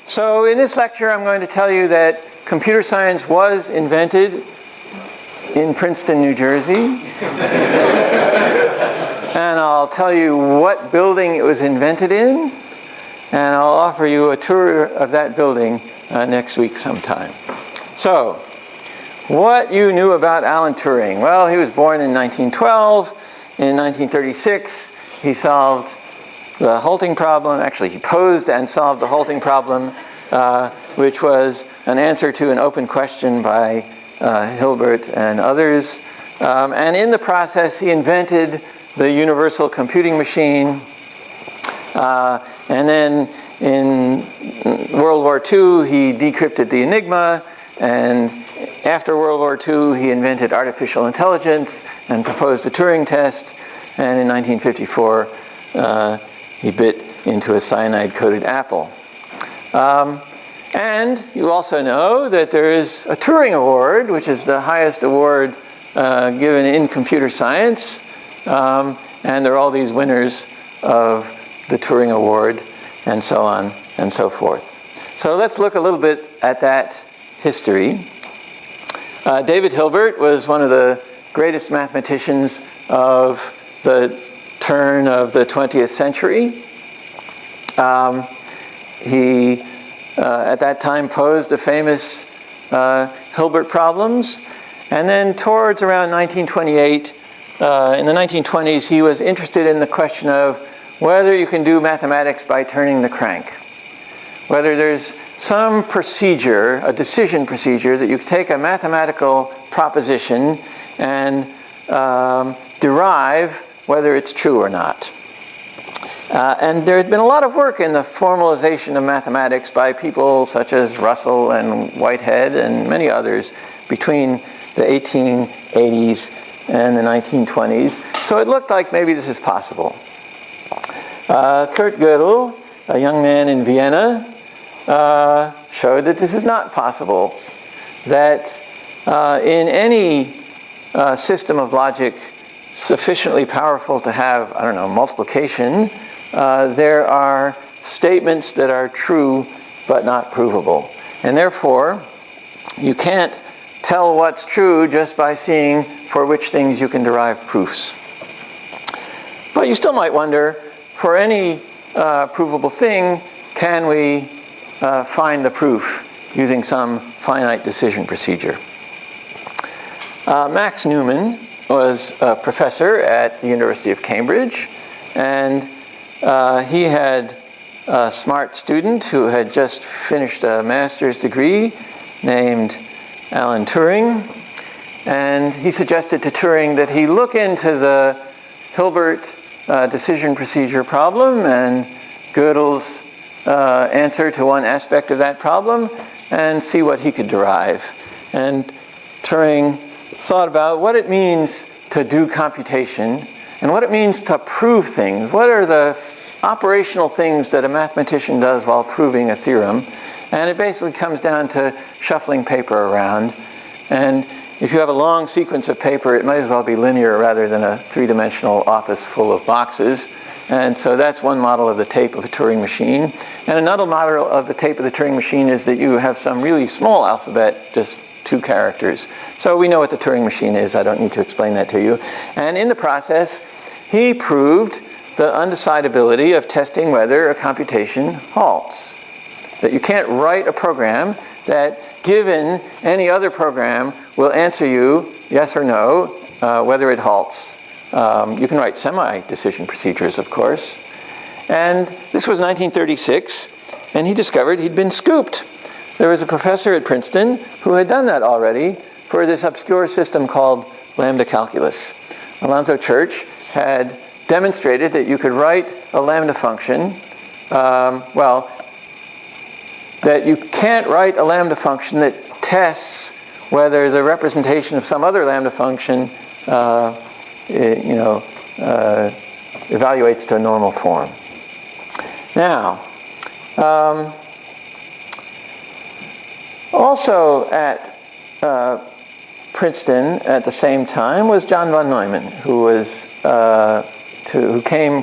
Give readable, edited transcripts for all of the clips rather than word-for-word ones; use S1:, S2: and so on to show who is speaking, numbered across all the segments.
S1: So in this lecture, I'm going to tell you that computer science was invented in Princeton, New Jersey. And I'll tell you what building it was invented in. And I'll offer you a tour of that building next week sometime. So, what you knew about Alan Turing? Well, he was born in 1912. In 1936, he solved the halting problem. Actually, he posed and solved the halting problem, which was an answer to an open question by Hilbert and others. And in the process, he invented the universal computing machine. And then in World War II, he decrypted the Enigma. And after World War II, he invented artificial intelligence and proposed the Turing test. And in 1954, he bit into a cyanide-coated apple. And you also know that there is a Turing Award, which is the highest award given in computer science. And there are all these winners of the Turing Award, and so on and so forth. So let's look a little bit at that history. David Hilbert was one of the greatest mathematicians of the turn of the 20th century. He, at that time, posed the famous Hilbert problems. And then towards around 1928, in the 1920s, he was interested in the question of whether you can do mathematics by turning the crank. Whether there's some procedure, a decision procedure, that you take a mathematical proposition and derive whether it's true or not. And there had been a lot of work in the formalization of mathematics by people such as Russell and Whitehead and many others between the 1880s and the 1920s. So it looked like maybe this is possible. Kurt Gödel, a young man in Vienna, showed that this is not possible. That in any system of logic sufficiently powerful to have, I don't know, multiplication, there are statements that are true but not provable. And therefore, you can't tell what's true just by seeing for which things you can derive proofs. But you still might wonder, for any provable thing, can we find the proof using some finite decision procedure? Max Newman was a professor at the University of Cambridge, and he had a smart student who had just finished a master's degree named Alan Turing, and he suggested to Turing that he look into the Hilbert decision procedure problem and Gödel's answer to one aspect of that problem and see what he could derive. And Turing thought about what it means to do computation and what it means to prove things. What are the operational things that a mathematician does while proving a theorem? And it basically comes down to shuffling paper around. And if you have a long sequence of paper, it might as well be linear rather than a three-dimensional office full of boxes. And so that's one model of the tape of a Turing machine. And another model of the tape of the Turing machine is that you have some really small alphabet, just 2 characters. So we know what the Turing machine is. I don't need to explain that to you. And in the process, he proved the undecidability of testing whether a computation halts. That you can't write a program that, given any other program, will answer you yes or no whether it halts. You can write semi-decision procedures, of course. And this was 1936, and he discovered he'd been scooped. There was a professor at Princeton who had done that already for this obscure system called lambda calculus. Alonzo Church had demonstrated that you could write a lambda function, that you can't write a lambda function that tests whether the representation of some other lambda function evaluates to a normal form. Now, also at Princeton at the same time was John von Neumann, who came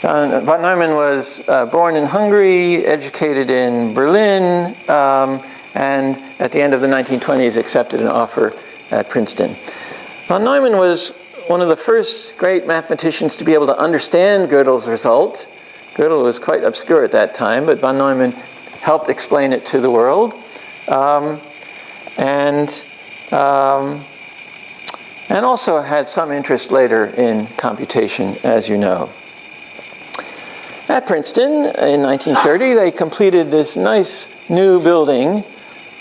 S1: John von Neumann was born in Hungary, educated in Berlin, and at the end of the 1920s accepted an offer at Princeton. Von Neumann was one of the first great mathematicians to be able to understand Gödel's result. Gödel was quite obscure at that time, but von Neumann helped explain it to the world. And also had some interest later in computation, as you know. At Princeton, in 1930, they completed this nice new building.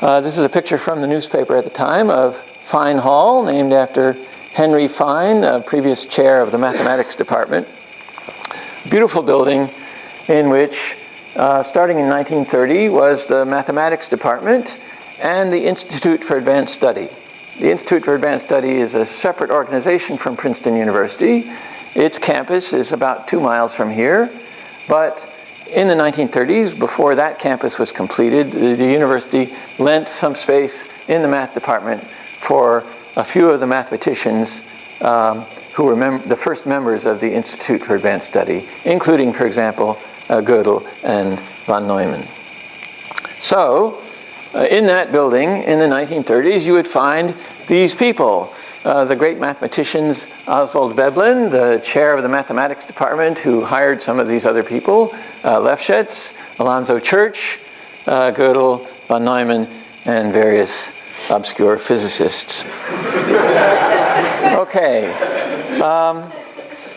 S1: This is a picture from the newspaper at the time of Fine Hall, named after Henry Fine, a previous chair of the mathematics department. Beautiful building in which, starting in 1930, was the mathematics department and the Institute for Advanced Study. The Institute for Advanced Study is a separate organization from Princeton University. Its campus is about 2 miles from here. But in the 1930s, before that campus was completed, the university lent some space in the math department for a few of the mathematicians who were the first members of the Institute for Advanced Study, including, for example, Gödel and von Neumann. So, in that building in the 1930s, you would find these people. The great mathematicians Oswald Veblen, the chair of the mathematics department who hired some of these other people, Lefschetz, Alonzo Church, Gödel, von Neumann, and various obscure physicists. Okay.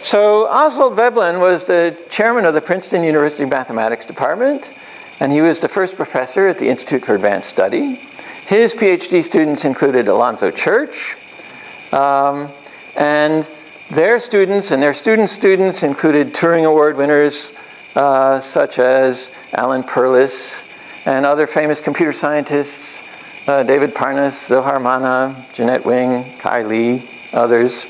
S1: So Oswald Veblen was the chairman of the Princeton University Mathematics Department, and he was the first professor at the Institute for Advanced Study. His PhD students included Alonzo Church, and their students and their students' students included Turing Award winners such as Alan Perlis and other famous computer scientists, David Parnas, Zohar Mana, Jeanette Wing, Kai Lee, others.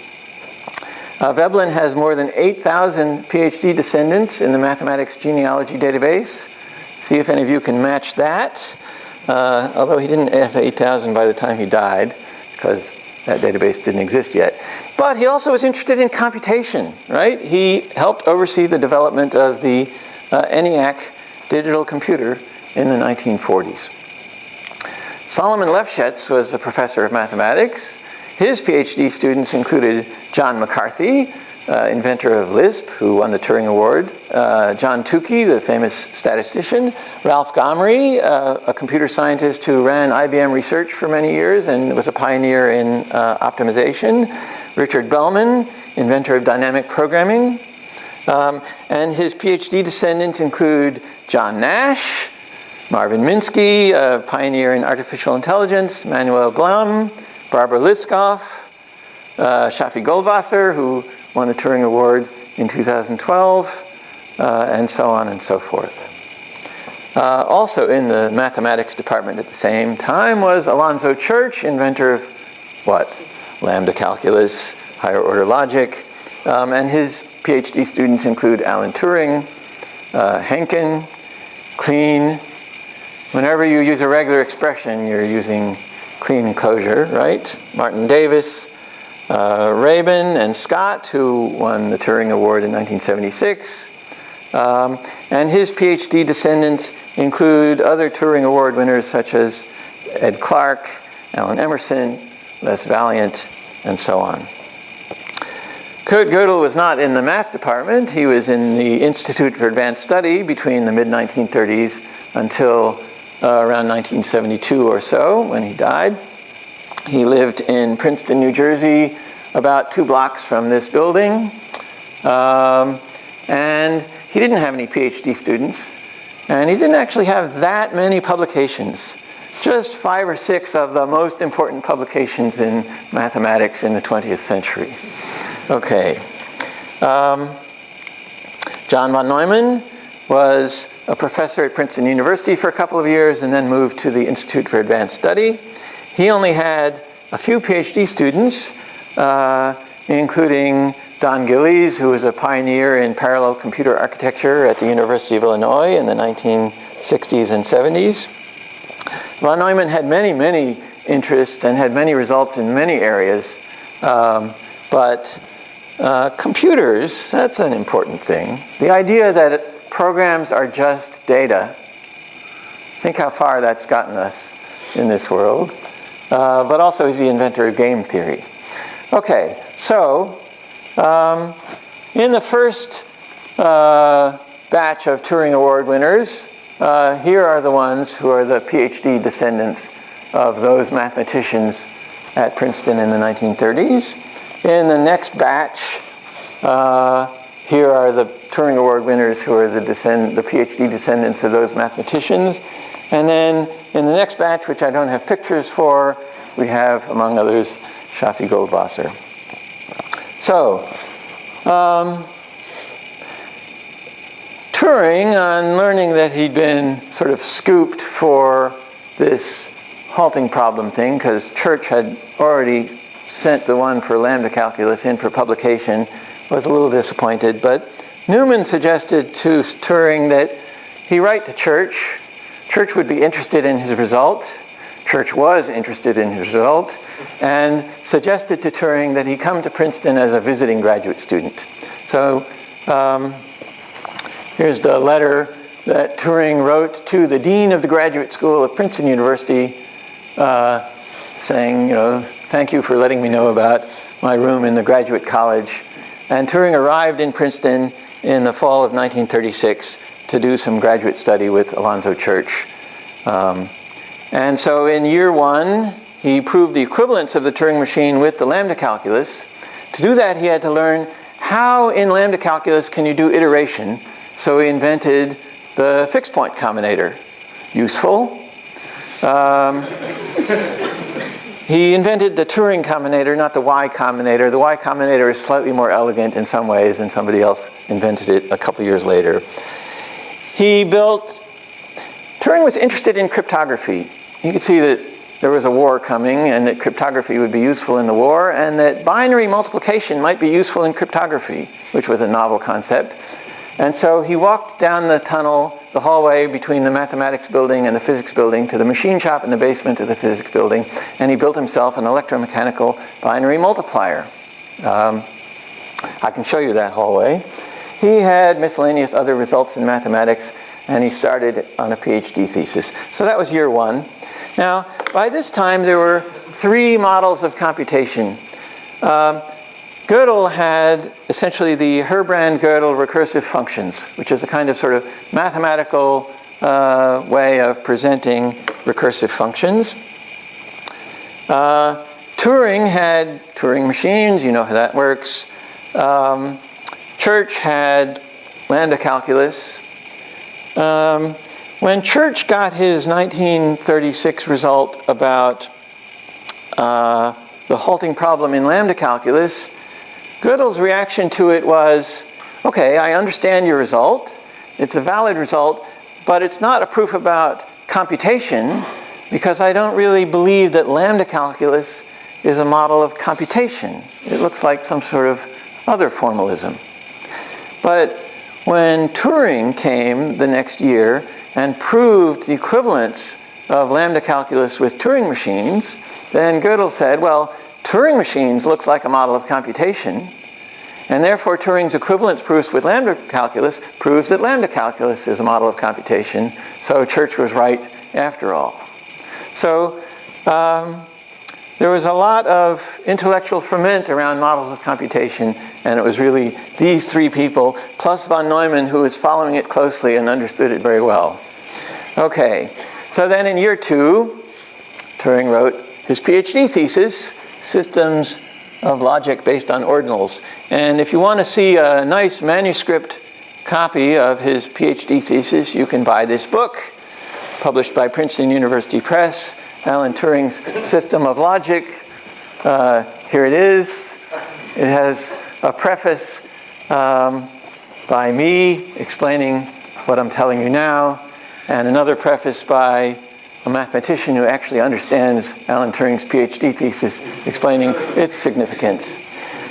S1: Veblen has more than 8,000 PhD descendants in the mathematics genealogy database. See if any of you can match that. Although he didn't have 8,000 by the time he died, because that database didn't exist yet. But he also was interested in computation, right? He helped oversee the development of the ENIAC digital computer in the 1940s. Solomon Lefschetz was a professor of mathematics. His PhD students included John McCarthy, inventor of Lisp, who won the Turing Award, John Tukey, the famous statistician, Ralph Gomery, a computer scientist who ran IBM Research for many years and was a pioneer in optimization, Richard Bellman, inventor of dynamic programming, and his PhD descendants include John Nash, Marvin Minsky, a pioneer in artificial intelligence, Manuel Blum, Barbara Liskov, Shafi Goldwasser, who won the Turing Award in 2012, and so on and so forth. Also in the mathematics department at the same time was Alonzo Church, inventor of what? Lambda calculus, higher order logic, and his PhD students include Alan Turing, Henkin, Kleene. Whenever you use a regular expression, you're using Kleene and closure, right? Martin Davis, Rabin and Scott, who won the Turing Award in 1976. And his PhD descendants include other Turing Award winners such as Ed Clark, Alan Emerson, Les Valiant, and so on. Kurt Gödel was not in the math department. He was in the Institute for Advanced Study between the mid-1930s until around 1972 or so, when he died. He lived in Princeton, New Jersey, about 2 blocks from this building. And he didn't have any PhD students. And he didn't actually have that many publications. Just 5 or 6 of the most important publications in mathematics in the 20th century. Okay. John von Neumann was a professor at Princeton University for a couple of years and then moved to the Institute for Advanced Study. He only had a few PhD students, including Don Gillies, who was a pioneer in parallel computer architecture at the University of Illinois in the 1960s and 70s. Von Neumann had many, many interests and had many results in many areas, but Computers, that's an important thing. The idea that programs are just data, think how far that's gotten us in this world. But also he's the inventor of game theory. Okay, so in the first batch of Turing Award winners, here are the ones who are the PhD descendants of those mathematicians at Princeton in the 1930s. In the next batch, here are the Turing Award winners who are the PhD descendants of those mathematicians. And then in the next batch, which I don't have pictures for, we have, among others, Shafi Goldwasser. So, Turing, on learning that he'd been sort of scooped for this halting problem thing, because Church had already sent the one for lambda calculus in for publication, was a little disappointed. But Newman suggested to Turing that he write to Church. Church would be interested in his result. Church was interested in his result, and suggested to Turing that he come to Princeton as a visiting graduate student. So here's the letter that Turing wrote to the dean of the graduate school of Princeton University, saying, thank you for letting me know about my room in the graduate college. And Turing arrived in Princeton in the fall of 1936 to do some graduate study with Alonzo Church. And so in year one, he proved the equivalence of the Turing machine with the lambda calculus. To do that, he had to learn how in lambda calculus can you do iteration. So he invented the fixed point combinator. Useful. He invented the Turing combinator, not the Y combinator. The Y combinator is slightly more elegant in some ways, and somebody else invented it a couple years later. Turing was interested in cryptography. You could see that there was a war coming and that cryptography would be useful in the war, and that binary multiplication might be useful in cryptography, which was a novel concept. And so he walked down the hallway between the mathematics building and the physics building to the machine shop in the basement of the physics building, and he built himself an electromechanical binary multiplier. I can show you that hallway. He had miscellaneous other results in mathematics, and he started on a PhD thesis. So that was year one. Now, by this time, there were three models of computation. Gödel had essentially the Herbrand-Gödel recursive functions, which is a kind of sort of mathematical way of presenting recursive functions. Turing had Turing machines, you know how that works. Church had lambda calculus. When Church got his 1936 result about the halting problem in lambda calculus, Gödel's reaction to it was, okay, I understand your result. It's a valid result, but it's not a proof about computation, because I don't really believe that lambda calculus is a model of computation. It looks like some sort of other formalism. But when Turing came the next year and proved the equivalence of lambda calculus with Turing machines, then Gödel said, well, Turing machines looks like a model of computation, and therefore Turing's equivalence proofs with lambda calculus proves that lambda calculus is a model of computation, so Church was right after all. So there was a lot of intellectual ferment around models of computation, and it was really these three people, plus von Neumann, who was following it closely and understood it very well. Okay, so then in year two, Turing wrote his PhD thesis, Systems of Logic Based on Ordinals. And if you want to see a nice manuscript copy of his PhD thesis, you can buy this book, published by Princeton University Press, Alan Turing's System of Logic. Here it is. It has a preface by me explaining what I'm telling you now, and another preface by a mathematician who actually understands Alan Turing's PhD thesis, explaining its significance.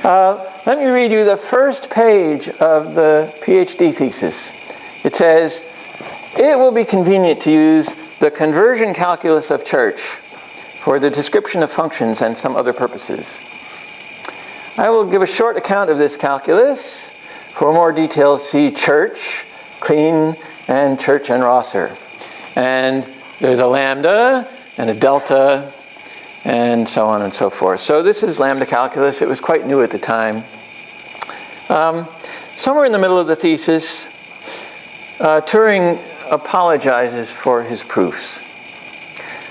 S1: Let me read you the first page of the PhD thesis. It says, it will be convenient to use the conversion calculus of Church for the description of functions and some other purposes. I will give a short account of this calculus. For more details, see Church, Kleene, and Church and Rosser. And there's a lambda and a delta, and so on and so forth. So this is lambda calculus. It was quite new at the time. Somewhere in the middle of the thesis, Turing apologizes for his proofs.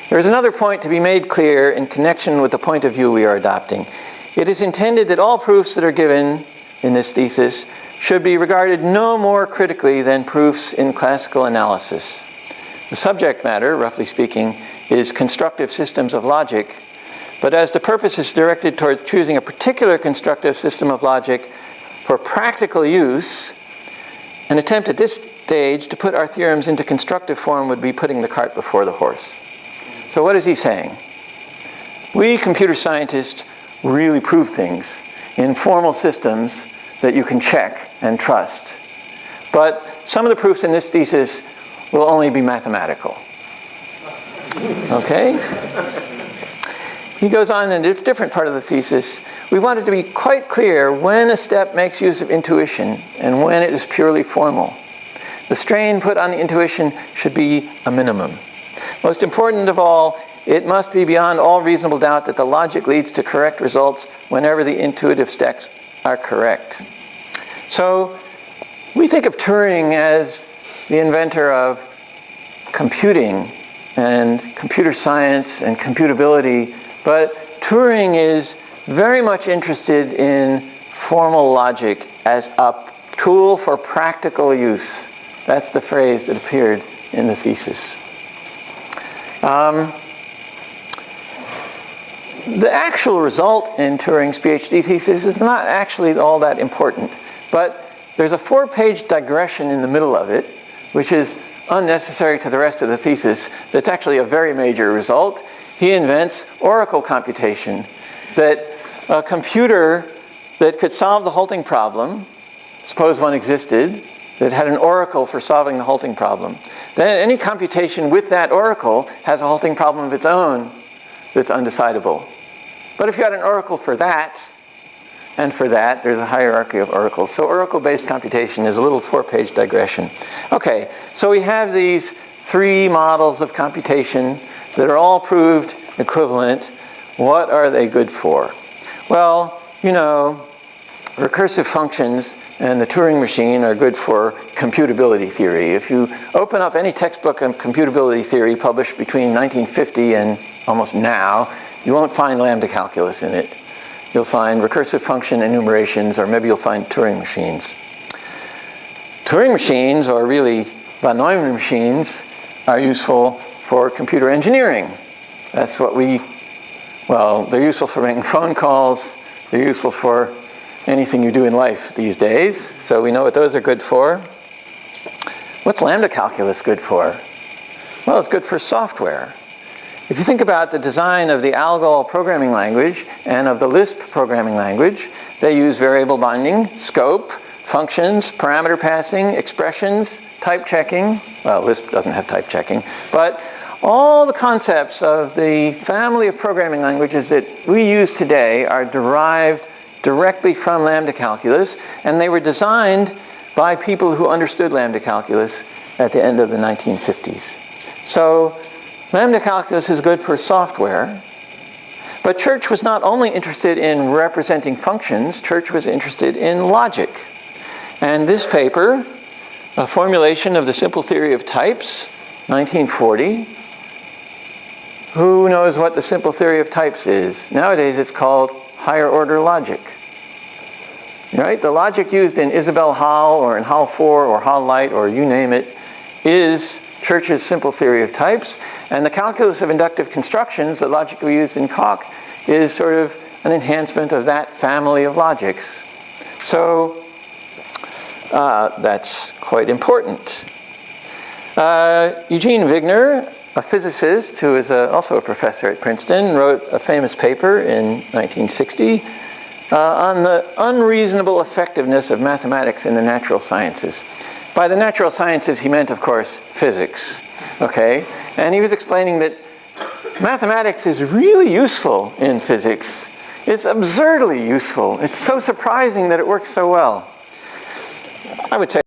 S1: There is another point to be made clear in connection with the point of view we are adopting. It is intended that all proofs that are given in this thesis should be regarded no more critically than proofs in classical analysis. The subject matter, roughly speaking, is constructive systems of logic, but as the purpose is directed towards choosing a particular constructive system of logic for practical use, an attempt at this stage to put our theorems into constructive form would be putting the cart before the horse. So what is he saying? We computer scientists really prove things in formal systems that you can check and trust. But some of the proofs in this thesis will only be mathematical. Okay? He goes on in a different part of the thesis. We want it to be quite clear when a step makes use of intuition and when it is purely formal. The strain put on the intuition should be a minimum. Most important of all, it must be beyond all reasonable doubt that the logic leads to correct results whenever the intuitive steps are correct. So we think of Turing as the inventor of computing and computer science and computability, but Turing is very much interested in formal logic as a tool for practical use. That's the phrase that appeared in the thesis. The actual result in Turing's PhD thesis is not actually all that important, but there's a 4-page digression in the middle of it, which is unnecessary to the rest of the thesis. That's actually a very major result. He invents oracle computation, that a computer that could solve the halting problem, suppose one existed, that had an oracle for solving the halting problem. Then any computation with that oracle has a halting problem of its own that's undecidable. But if you had an oracle for that, and for that, there's a hierarchy of oracles. So oracle-based computation is a little 4-page digression. Okay, so we have these 3 models of computation that are all proved equivalent. What are they good for? Well, you know, recursive functions and the Turing machine are good for computability theory. If you open up any textbook on computability theory published between 1950 and almost now, you won't find lambda calculus in it. You'll find recursive function enumerations, or maybe you'll find Turing machines. Turing machines, or really von Neumann machines, are useful for computer engineering. That's what they're useful for making phone calls. They're useful for anything you do in life these days. So we know what those are good for. What's lambda calculus good for? Well, it's good for software. If you think about the design of the ALGOL programming language and of the Lisp programming language, they use variable binding, scope, functions, parameter passing, expressions, type checking. Well, Lisp doesn't have type checking, but all the concepts of the family of programming languages that we use today are derived directly from lambda calculus, and they were designed by people who understood lambda calculus at the end of the 1950s. So lambda calculus is good for software, but Church was not only interested in representing functions, Church was interested in logic. And this paper, a formulation of the simple theory of types, 1940, who knows what the simple theory of types is? Nowadays it's called higher order logic. Right? The logic used in Isabelle Hall or in HAL 4 or HAL Light or you name it is Church's simple theory of types, and the calculus of inductive constructions that logically used in Koch is sort of an enhancement of that family of logics. So that's quite important. Eugene Wigner, a physicist who is also a professor at Princeton, wrote a famous paper in 1960 on the unreasonable effectiveness of mathematics in the natural sciences. By the natural sciences, he meant, of course, physics. Okay? And he was explaining that mathematics is really useful in physics It's absurdly useful. It's so surprising that it works so well. I would say